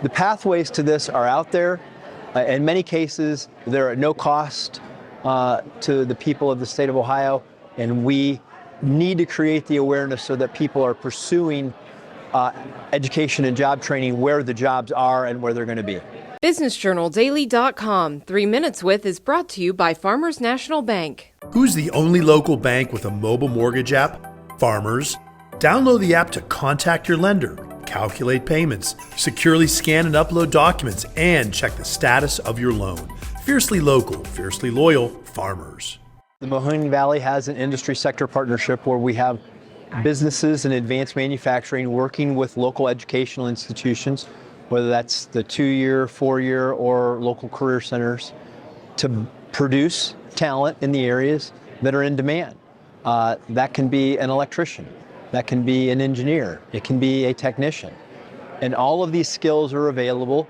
the pathways to this are out there. In many cases, they're at no cost to the people of the state of Ohio, and we need to create the awareness so that people are pursuing education and job training where the jobs are and where they're going to be. BusinessJournalDaily.com 3 Minutes With is brought to you by Farmers National Bank. Who's the only local bank with a mobile mortgage app? Farmers. Download the app to contact your lender, calculate payments, securely scan and upload documents, and check the status of your loan. Fiercely local, fiercely loyal, Farmers. The Mahoning Valley has an industry sector partnership where we have businesses and advanced manufacturing working with local educational institutions, whether that's the 2-year, 4-year, or local career centers, to produce talent in the areas that are in demand. That can be an electrician, that can be an engineer, it can be a technician. And all of these skills are available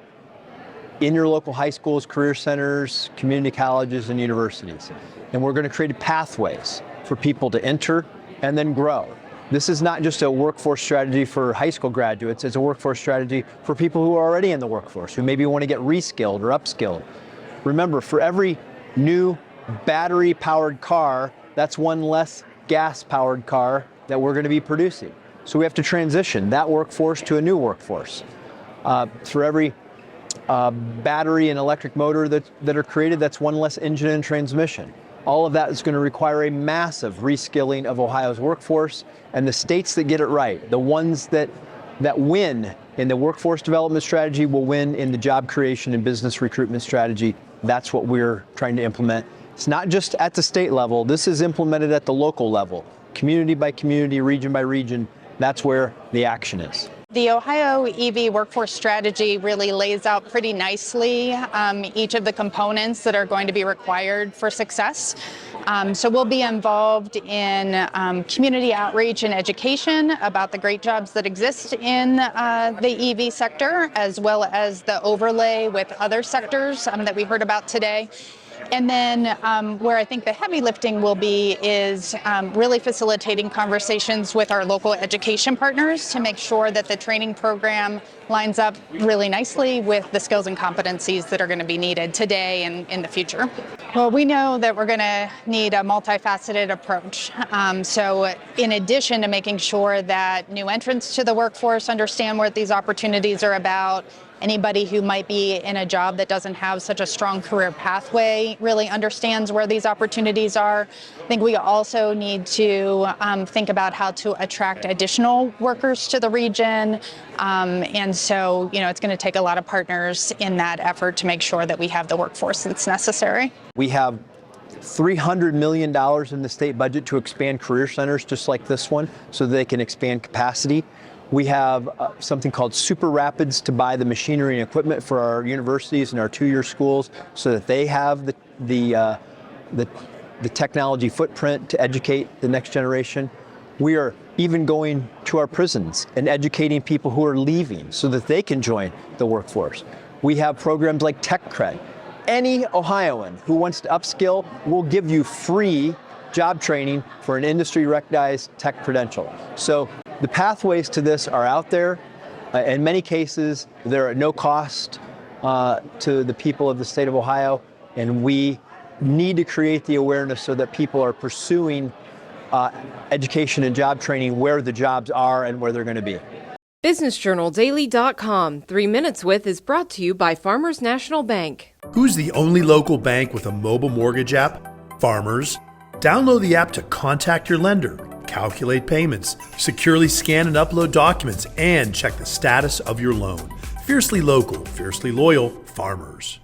in your local high schools, career centers, community colleges, and universities. And we're going to create pathways for people to enter and then grow. This is not just a workforce strategy for high school graduates, it's a workforce strategy for people who are already in the workforce, who maybe want to get reskilled or upskilled. Remember, for every new battery-powered car, that's one less gas-powered car that we're going to be producing. So we have to transition that workforce to a new workforce. For every battery and electric motor that are created, that's one less engine and transmission. All of that is going to require a massive reskilling of Ohio's workforce, and the states that get it right, the ones that win in the workforce development strategy will win in the job creation and business recruitment strategy. That's what we're trying to implement. It's not just at the state level, this is implemented at the local level, community by community, region by region. That's where the action is. The Ohio EV workforce strategy really lays out pretty nicely each of the components that are going to be required for success. So we'll be involved in community outreach and education about the great jobs that exist in the EV sector, as well as the overlay with other sectors that we heard about today. And then where I think the heavy lifting will be is really facilitating conversations with our local education partners to make sure that the training program lines up really nicely with the skills and competencies that are going to be needed today and in the future. Well, we know that we're going to need a multifaceted approach. So in addition to making sure that new entrants to the workforce understand what these opportunities are about, anybody who might be in a job that doesn't have such a strong career pathway really understands where these opportunities are. I think we also need to think about how to attract additional workers to the region. And so, it's going to take a lot of partners in that effort to make sure that we have the workforce that's necessary. We have $300 million in the state budget to expand career centers just like this one so that they can expand capacity. We have something called Super Rapids to buy the machinery and equipment for our universities and our 2-year schools so that they have the technology footprint to educate the next generation. We are even going to our prisons and educating people who are leaving so that they can join the workforce. We have programs like Tech Cred. Any Ohioan who wants to upskill will give you free job training for an industry-recognized tech credential. So the pathways to this are out there. In many cases, they're at no cost to the people of the state of Ohio, and we need to create the awareness so that people are pursuing education and job training where the jobs are and where they're going to be. BusinessJournalDaily.com 3 Minutes With is brought to you by Farmers National Bank. Who's the only local bank with a mobile mortgage app? Farmers. Download the app to contact your lender, calculate payments, securely scan and upload documents, and check the status of your loan. Fiercely local, fiercely loyal, Farmers.